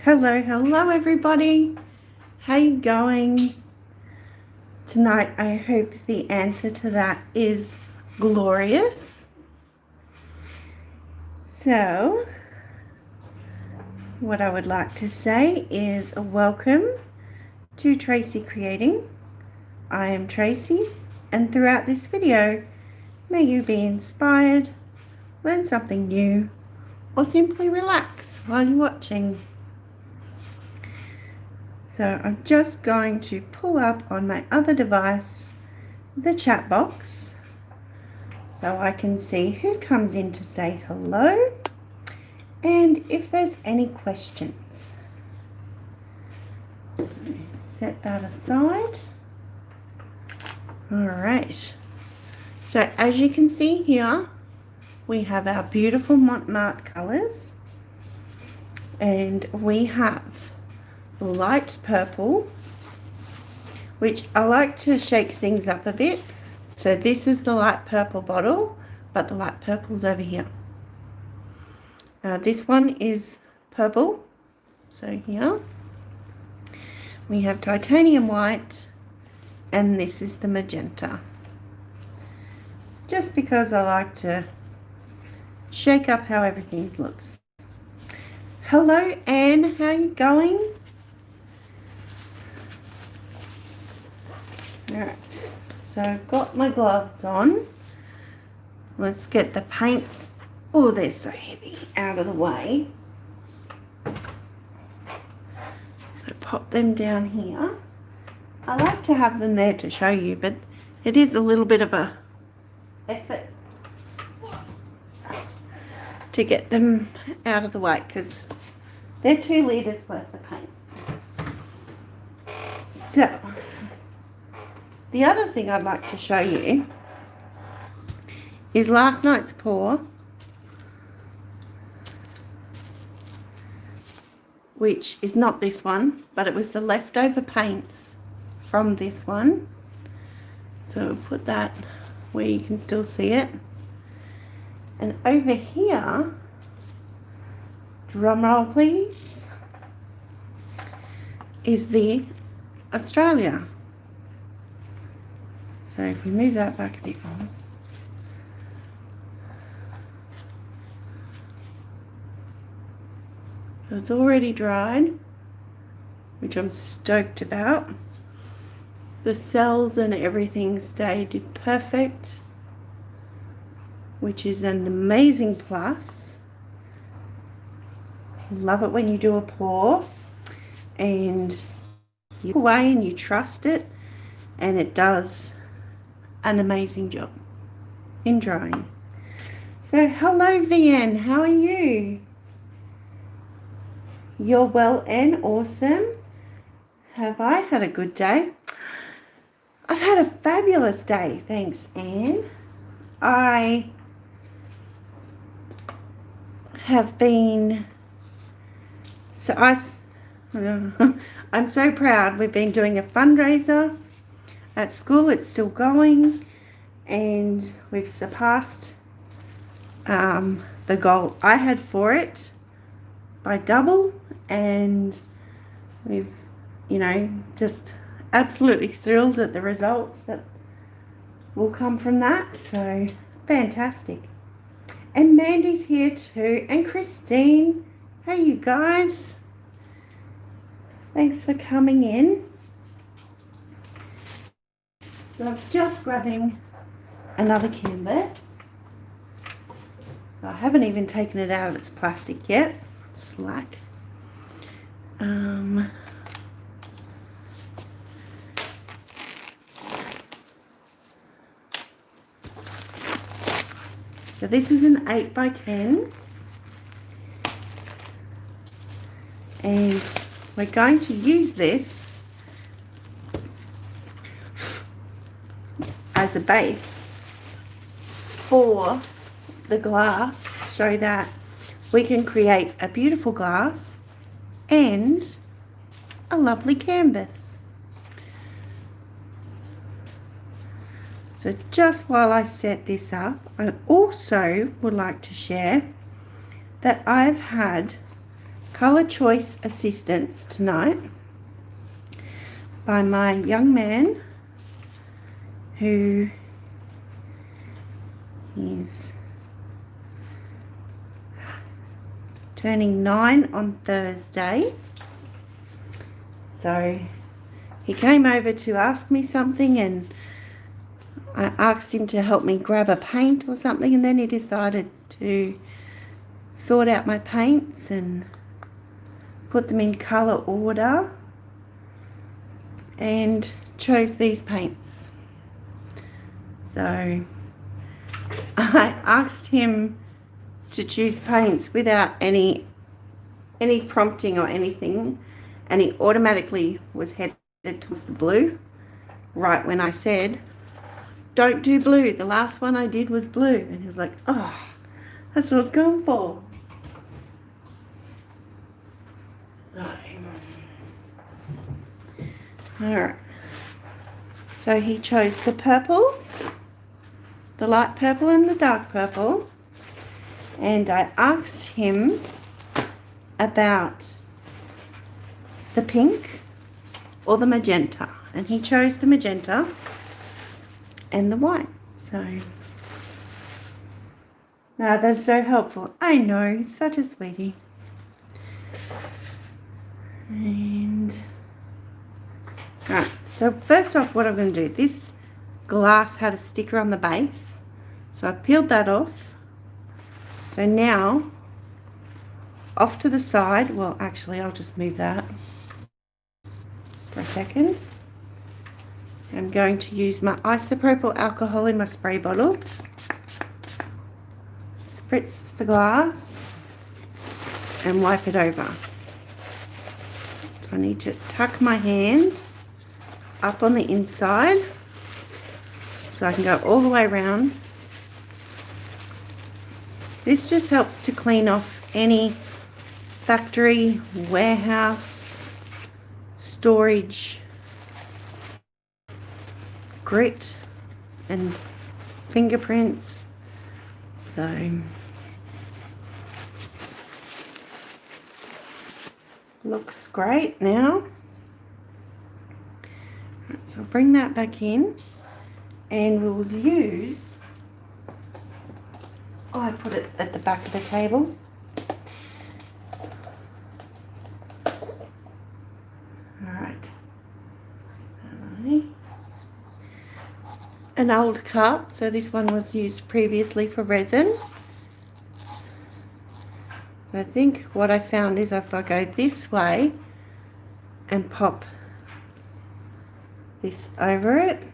Hello everybody. How you going tonight? I hope the answer to that is glorious. So, what I would like to say is a welcome to Tracy Creating. I am Tracy, and throughout this video, may you be inspired, learn something new, or simply relax while you're watching. So I'm just going to pull up on my other device the chat box so I can see who comes in to say hello and if there's any questions. Set that aside. All right. So as you can see here, we have our beautiful Montmartre colors, and we have light purple, which I like to shake things up a bit. So this is the light purple bottle, but the light purple's over here. This one is purple. So here we have titanium white, and this is the magenta. Just because I like to shake up how everything looks. Hello Anne, how are you going? Alright, so I've got my gloves on. Let's get the paints, oh they're so heavy, out of the way. So pop them down here. I like to have them there to show you, but it is a little bit of a effort to get them out of the way because they're 2 litres worth of paint. So the other thing I'd like to show you is last night's pour, which is not this one, but it was the leftover paints from this one. So we'll put that where you can still see it. And over here, drum roll please, is the Australia. So if we move that back a bit more. So it's already dried, which I'm stoked about. The cells and everything stayed perfect, which is an amazing plus. Love it when you do a pour and you go away and you trust it, and it does an amazing job in drying. So hello Vianne, how are you? You're well and awesome. Have I had a good day? I've had a fabulous day, thanks Anne. I have been, I'm so proud. We've been doing a fundraiser at school. It's still going, and we've surpassed the goal I had for it by double, and we've, just absolutely thrilled at the results that will come from that. So fantastic. And Mandy's here too, and Christine. Hey you guys, thanks for coming in. So I'm just grabbing another canvas. I haven't even taken it out of its plastic yet. Slack. So this is an 8 by 10, and we're going to use this as a base for the glass so that we can create a beautiful glass and a lovely canvas. So just while I set this up, I also would like to share that I've had colour choice assistance tonight by my young man, who is turning 9 on Thursday. So he came over to ask me something, and I asked him to help me grab a paint or something, and then he decided to sort out my paints and put them in colour order, and chose these paints. So I asked him to choose paints without any prompting or anything, and he automatically was headed towards the blue right when I said, don't do blue. The last one I did was blue. And he was like, oh, that's what I was going for. Alright. So he chose the purples, the light purple and the dark purple. And I asked him about the pink or the magenta. And he chose the magenta and the white. So now that's so helpful. I know, he's such a sweetie. And alright, so first off, what I'm going to do, this glass had a sticker on the base, so I peeled that off. So now off to the side, well actually I'll just move that for a second. I'm going to use my isopropyl alcohol in my spray bottle, spritz the glass and wipe it over. So I need to tuck my hand up on the inside so I can go all the way around. This just helps to clean off any factory, warehouse, storage grit and fingerprints. So looks great now. So I'll bring that back in, and we'll use, I put it at the back of the table. Alright. An old cup, so this one was used previously for resin. So I think what I found is if I go this way and pop this over it,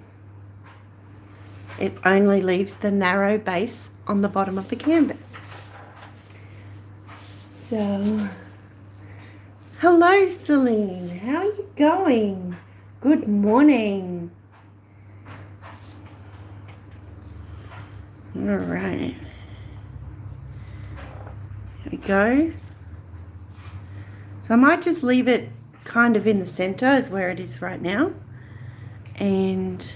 it only leaves the narrow base on the bottom of the canvas. So, hello Celine, how are you going? Good morning. All right, here we go. So I might just leave it kind of in the center is where it is right now, and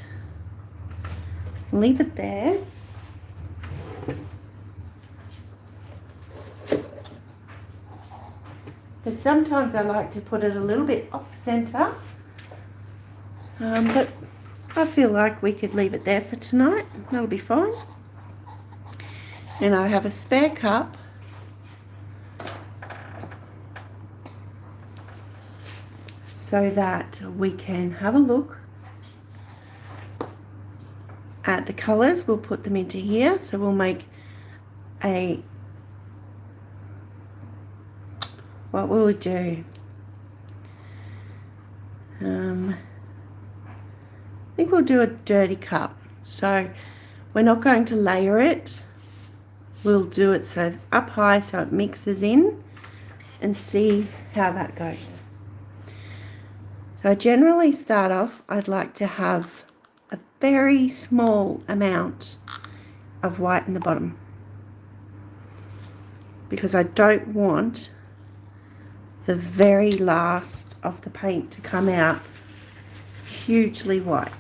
leave it there. But sometimes I like to put it a little bit off center, but I feel like we could leave it there for tonight. That'll be fine. And I have a spare cup so that we can have a look at the colors. We'll put them into here. So we'll make a, what will we do? I think we'll do a dirty cup. So we're not going to layer it. We'll do it so up high so it mixes in, and see how that goes. So I generally start off, I'd like to have a very small amount of white in the bottom, because I don't want the very last of the paint to come out hugely white.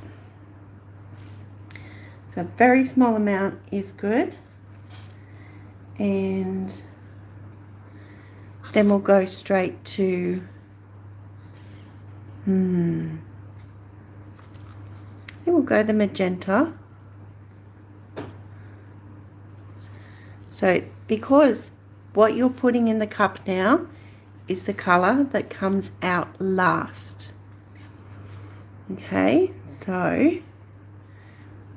So a very small amount is good. And then we'll go straight to, then we'll go the magenta. So because what you're putting in the cup now is the colour that comes out last. Okay, so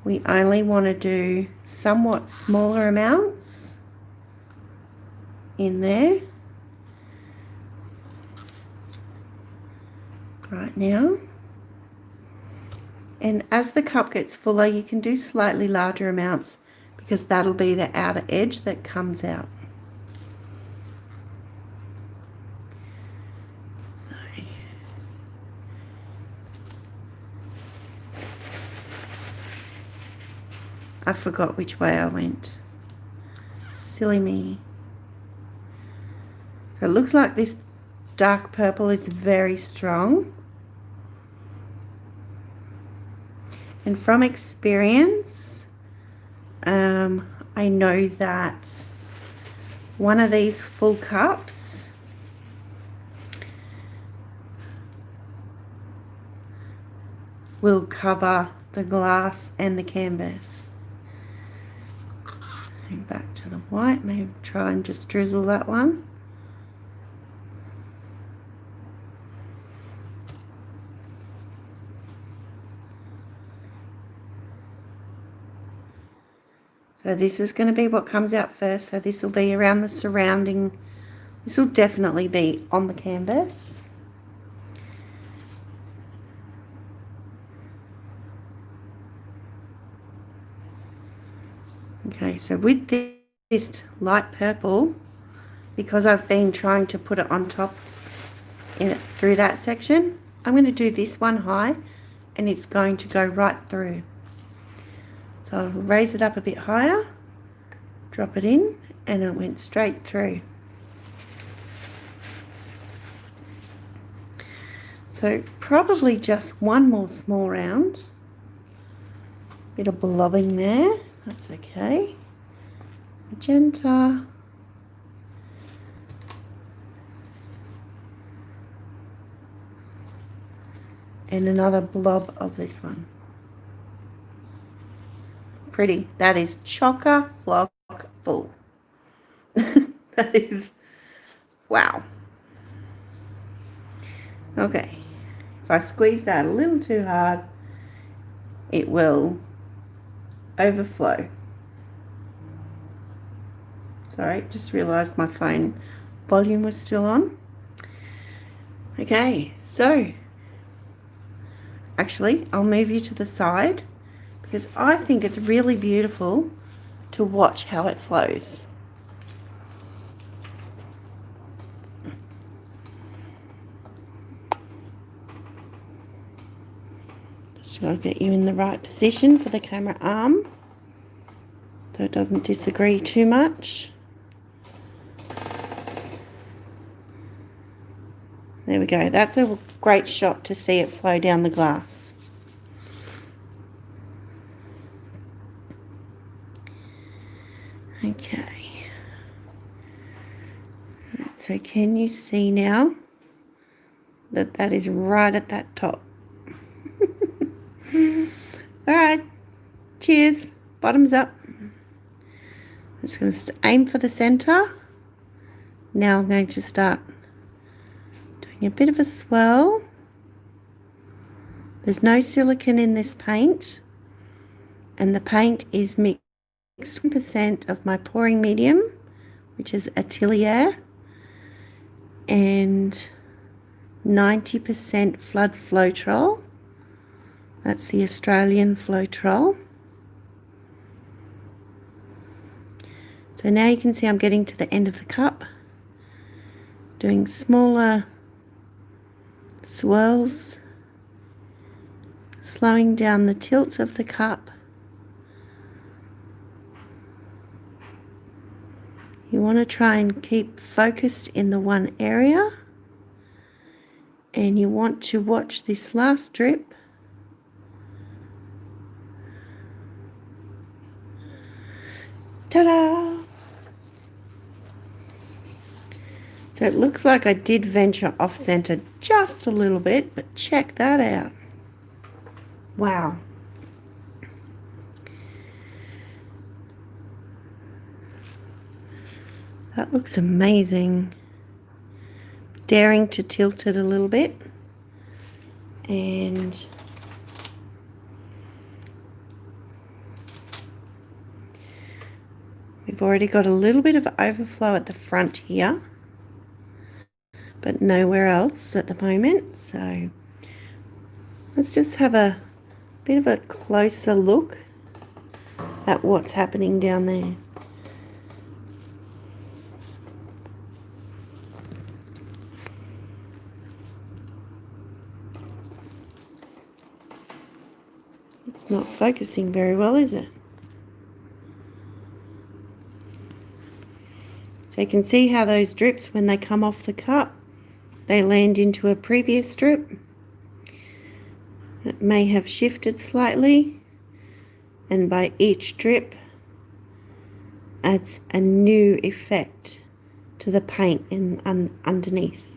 we only want to do somewhat smaller amounts in there right now. And as the cup gets fuller, you can do slightly larger amounts because that'll be the outer edge that comes out. I forgot which way I went. Silly me. So it looks like this dark purple is very strong. And from experience, I know that one of these full cups will cover the glass and the canvas. And back to the white, maybe try and just drizzle that one. So this is going to be what comes out first. So this will be around the surrounding. This will definitely be on the canvas. Okay, so with this light purple, because I've been trying to put it on top through that section, I'm going to do this one high and it's going to go right through. So I'll raise it up a bit higher, drop it in, and it went straight through. So probably just one more small round. Bit of blobbing there, that's okay. Magenta. And another blob of this one. Pretty. That is chock-a-block full. That is, wow. Okay. If I squeeze that a little too hard, it will overflow. Sorry, just realised my phone volume was still on. Okay, so actually I'll move you to the side because I think it's really beautiful to watch how it flows. Just got to get you in the right position for the camera arm so it doesn't disagree too much. There we go. That's a great shot to see it flow down the glass. Okay. So can you see now that that is right at that top? All right. Cheers. Bottoms up. I'm just going to aim for the center. Now I'm going to start doing a bit of a swirl. There's no silicone in this paint, and the paint is mixed 1% of my pouring medium, which is Acrylic, and 90% Flood Floetrol. That's the Australian Floetrol. So now you can see I'm getting to the end of the cup, doing smaller swirls, slowing down the tilt of the cup. You want to try and keep focused in the one area, and you want to watch this last drip. Ta-da! So it looks like I did venture off center just a little bit, but check that out. Wow. That looks amazing. Daring to tilt it a little bit. And we've already got a little bit of overflow at the front here, but nowhere else at the moment. So let's just have a bit of a closer look at what's happening down there. It's not focusing very well, is it? So you can see how those drips, when they come off the cup, they land into a previous strip. It may have shifted slightly, and by each drip adds a new effect to the paint underneath.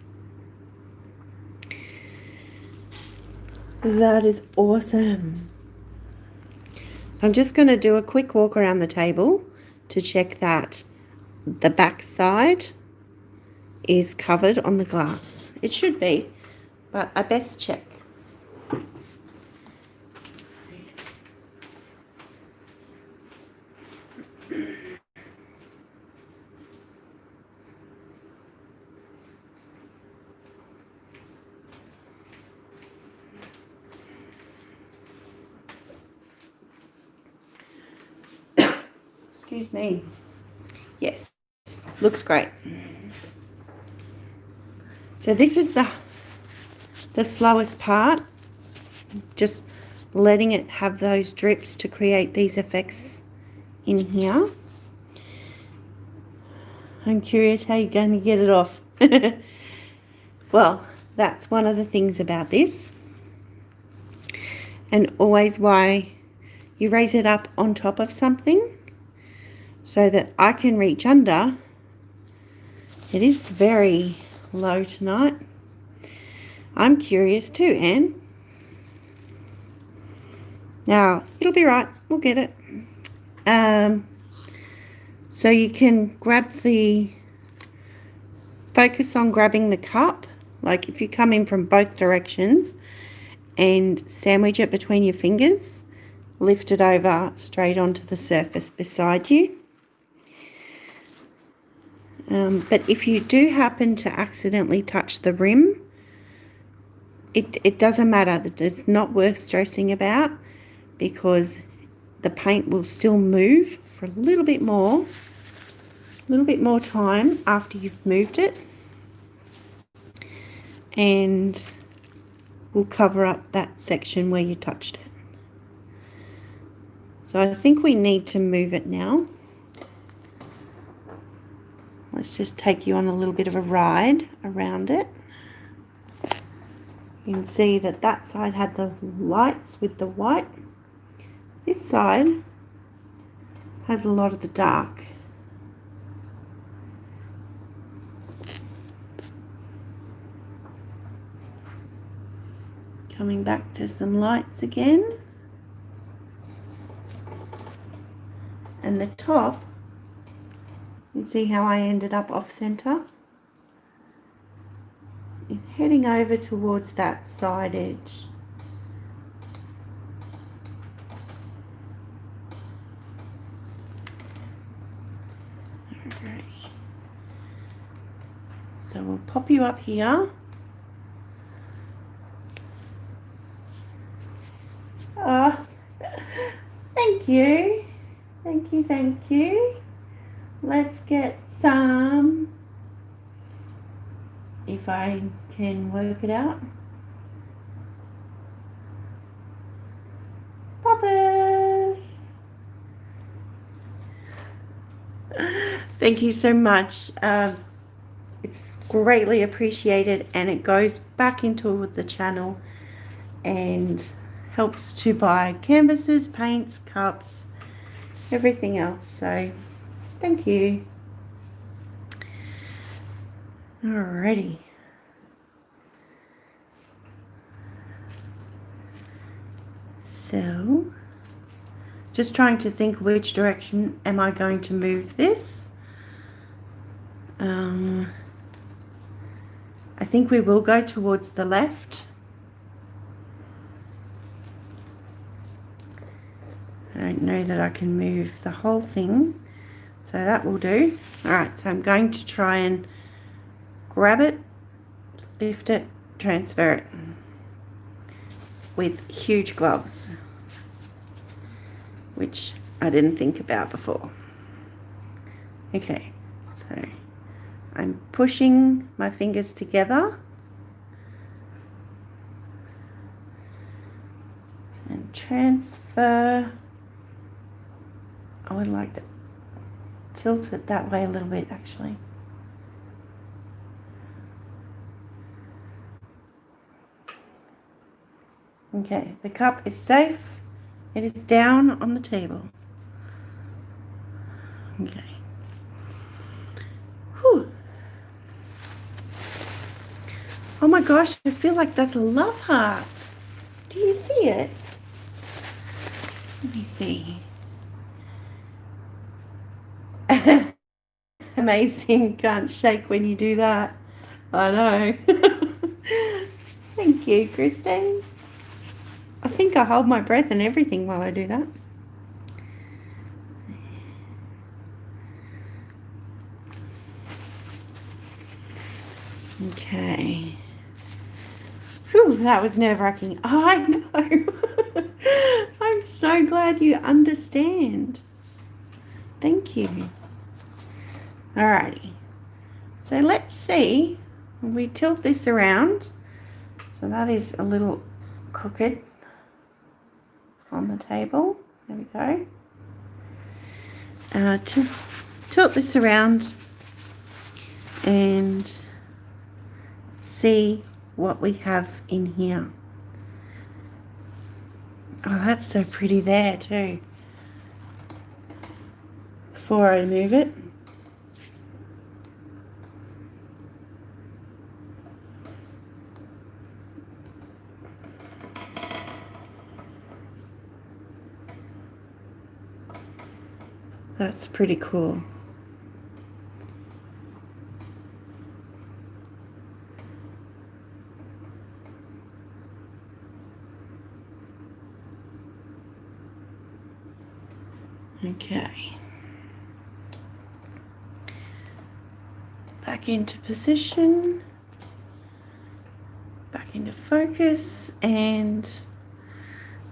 That is awesome. I'm just going to do a quick walk around the table to check that the back side is covered on the glass. It should be, but I best check. Excuse me. Yes, looks great. So this is the slowest part, just letting it have those drips to create these effects in here. I'm curious how you're going to get it off. Well, that's one of the things about this, and always why you raise it up on top of something so that I can reach under. It is very low tonight. I'm curious too, Anne. Now, it'll be right. We'll get it. So you can focus on grabbing the cup. Like if you come in from both directions and sandwich it between your fingers, lift it over straight onto the surface beside you. But if you do happen to accidentally touch the rim, it doesn't matter. It's not worth stressing about, because the paint will still move for a little bit more time after you've moved it, and will cover up that section where you touched it. So I think we need to move it now. Let's just take you on a little bit of a ride around it. You can see that that side had the lights with the white. This side has a lot of the dark. Coming back to some lights again. And the top, you can see how I ended up off center. It's heading over towards that side edge. Alright. So we'll pop you up here. Oh, thank you. Thank you, thank you. Let's get some, if I can work it out, poppers. Thank you so much. It's greatly appreciated, and it goes back into the channel and helps to buy canvases, paints, cups, everything else. So thank you. Alrighty. So, just trying to think which direction am I going to move this. I think we will go towards the left. I don't know that I can move the whole thing, so that will do. Alright, so I'm going to try and grab it, lift it, transfer it with huge gloves, which I didn't think about before. Okay, so I'm pushing my fingers together and transfer. I would like to tilt it that way a little bit, actually. Okay, the cup is safe. It is down on the table. Okay. Whew. Oh my gosh, I feel like that's a love heart. Do you see it? Let me see. Amazing. Can't shake when you do that. I know. Thank you, Christine. I think I hold my breath and everything while I do that. Okay. Whew, that was nerve-wracking. Oh, I know. I'm so glad you understand. Thank you. Alrighty. So let's see. We tilt this around. So that is a little crooked on the table. There we go. Tilt this around and see what we have in here. Oh, that's so pretty there too. Before I move it. That's pretty cool. Okay. Back into position. Back into focus, and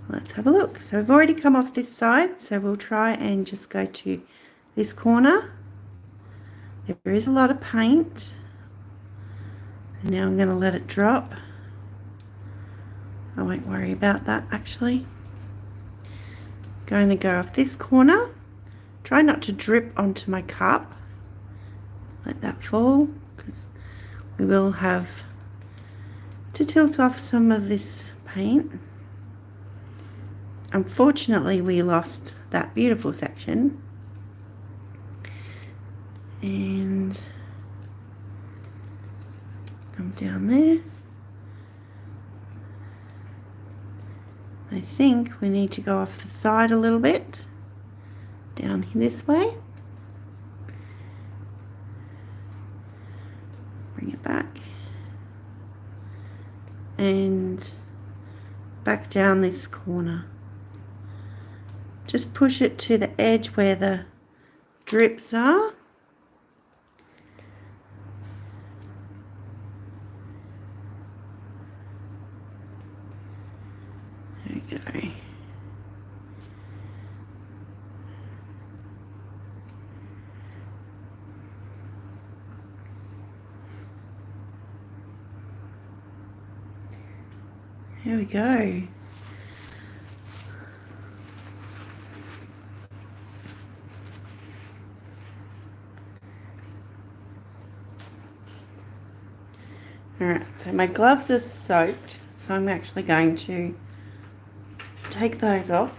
let's have a look. So we've already come off this side, so we'll try and just go to this corner. There is a lot of paint. And now I'm going to let it drop. I won't worry about that actually. Going to go off this corner. Try not to drip onto my cup. Let that fall, because we will have to tilt off some of this paint. Unfortunately, we lost that beautiful section. And come down there. I think we need to go off the side a little bit, down here this way. Bring it back. And back down this corner. Just push it to the edge where the drips are. There we go. There we go. Alright, so my gloves are soaked, so I'm actually going to take those off.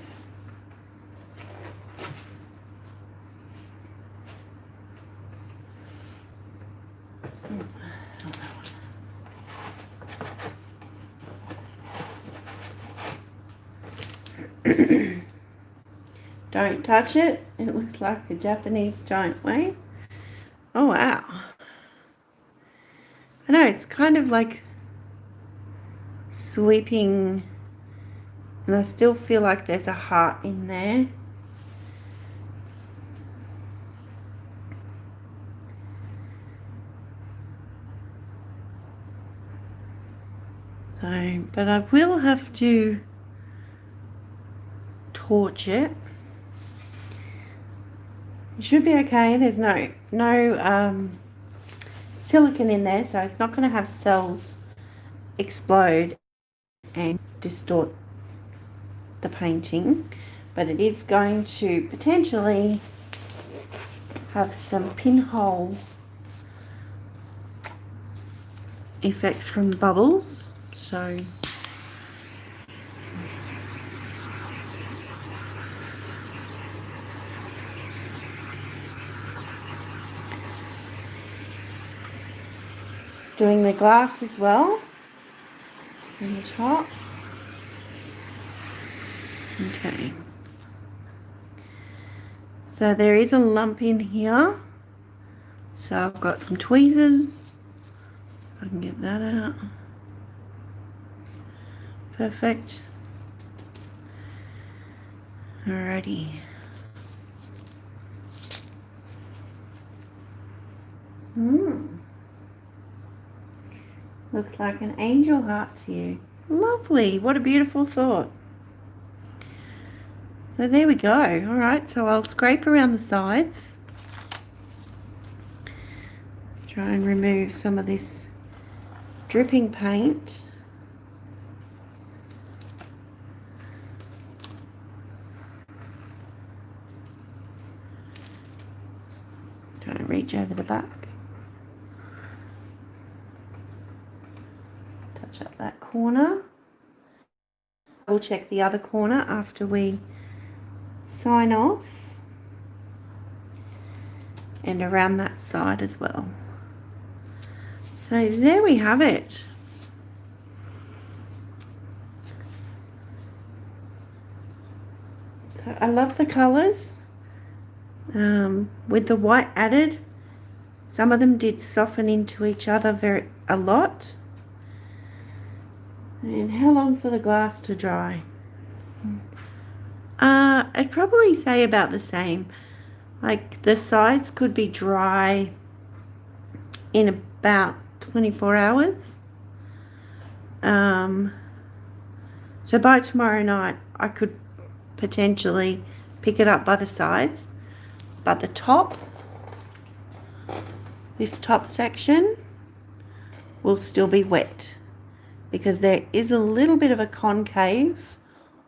Don't touch it. It looks like a Japanese giant wave. Oh, wow. I know, it's kind of like sweeping, and I still feel like there's a heart in there. So, but I will have to torch it. It should be okay. There's no silicone in there, so it's not going to have cells explode and distort the painting, but it is going to potentially have some pinhole effects from the bubbles. So doing the glass as well on the top. Okay. So there is a lump in here. So I've got some tweezers. I can get that out. Perfect. Alrighty. Looks like an angel heart to you. Lovely. What a beautiful thought. So there we go. Alright, so I'll scrape around the sides. Try and remove some of this dripping paint. Try and reach over the back. Touch up that corner. We'll check the other corner after we sign off. And around that side as well. So there we have it. So I love the colours. With the white added, some of them did soften into each other a lot. And how long for the glass to dry? I'd probably say about the same. Like the sides could be dry in about 24 hours. So by tomorrow night I could potentially pick it up by the sides, but the top, this top section will still be wet because there is a little bit of a concave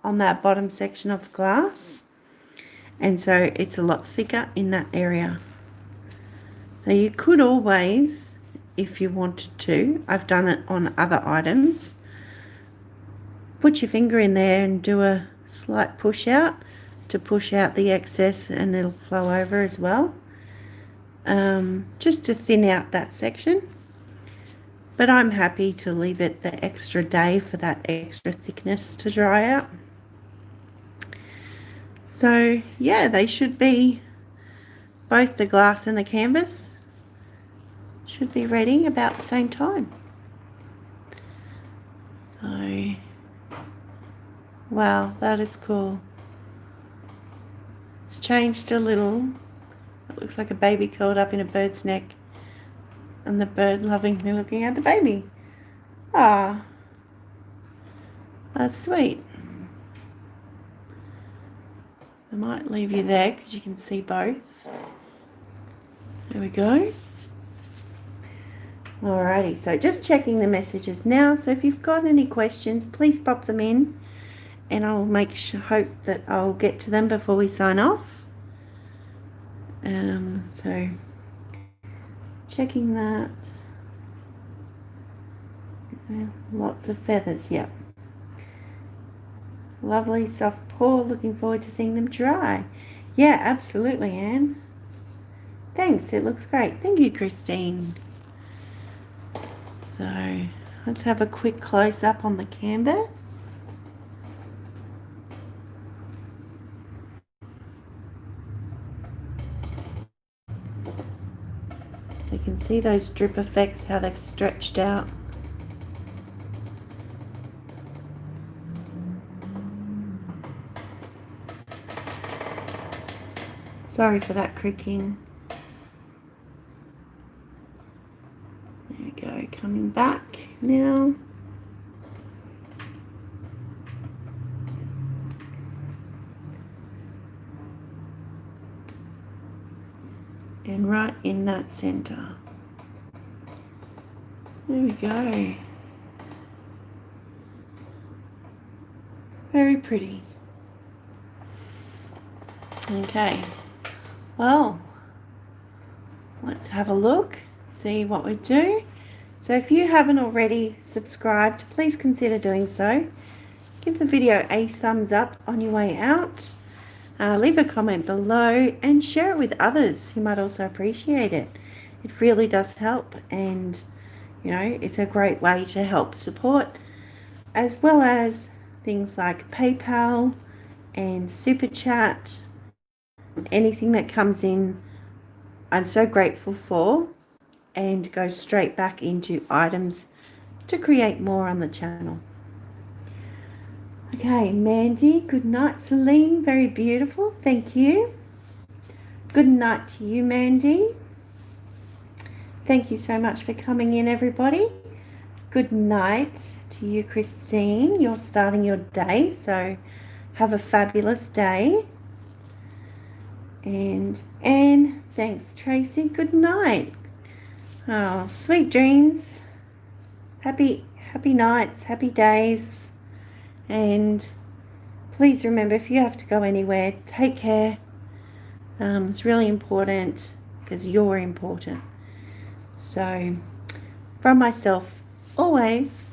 on that bottom section of the glass, and so it's a lot thicker in that area. So you could always, if you wanted to, I've done it on other items, put your finger in there and do a slight push out to push out the excess, and it'll flow over as well, just to thin out that section. But I'm happy to leave it the extra day for that extra thickness to dry out. So yeah, they should be, both the glass and the canvas should be ready about the same time. So wow, that is cool. It's changed a little. It looks like a baby curled up in a bird's neck, and the bird lovingly looking at the baby. Ah, that's sweet. I might leave you there because you can see both. There we go. Alrighty, so just checking the messages now. So if you've got any questions, please pop them in, and I'll hope that I'll get to them before we sign off. So checking that. Lots of feathers, yep. Lovely soft pour. Looking forward to seeing them dry. Yeah, absolutely, Anne. Thanks, it looks great. Thank you, Christine. So let's have a quick close up on the canvas. So you can see those drip effects, how they've stretched out. Sorry for that creaking. There we go, coming back now. And right in that center. There we go. Very pretty. Okay, well, let's have a look, see what we do. So if you haven't already subscribed, please consider doing so. Give the video a thumbs up on your way out. Leave a comment below and share it with others who might also appreciate it. It really does help, and you know, it's a great way to help support, as well as things like PayPal and Super Chat. Anything that comes in, I'm so grateful for, and goes straight back into items to create more on the channel. Okay, Mandy, good night. Celine, very beautiful, thank you. Good night to you, Mandy. Thank you so much for coming in, everybody. Good night to you, Christine. You're starting your day, so have a fabulous day. And Anne, thanks, Tracy. Good night. Oh, sweet dreams. Happy nights, happy days. And please remember, if you have to go anywhere, take care. It's really important because you're important. So, from myself, always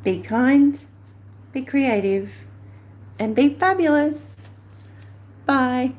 be kind, be creative, and be fabulous. Bye.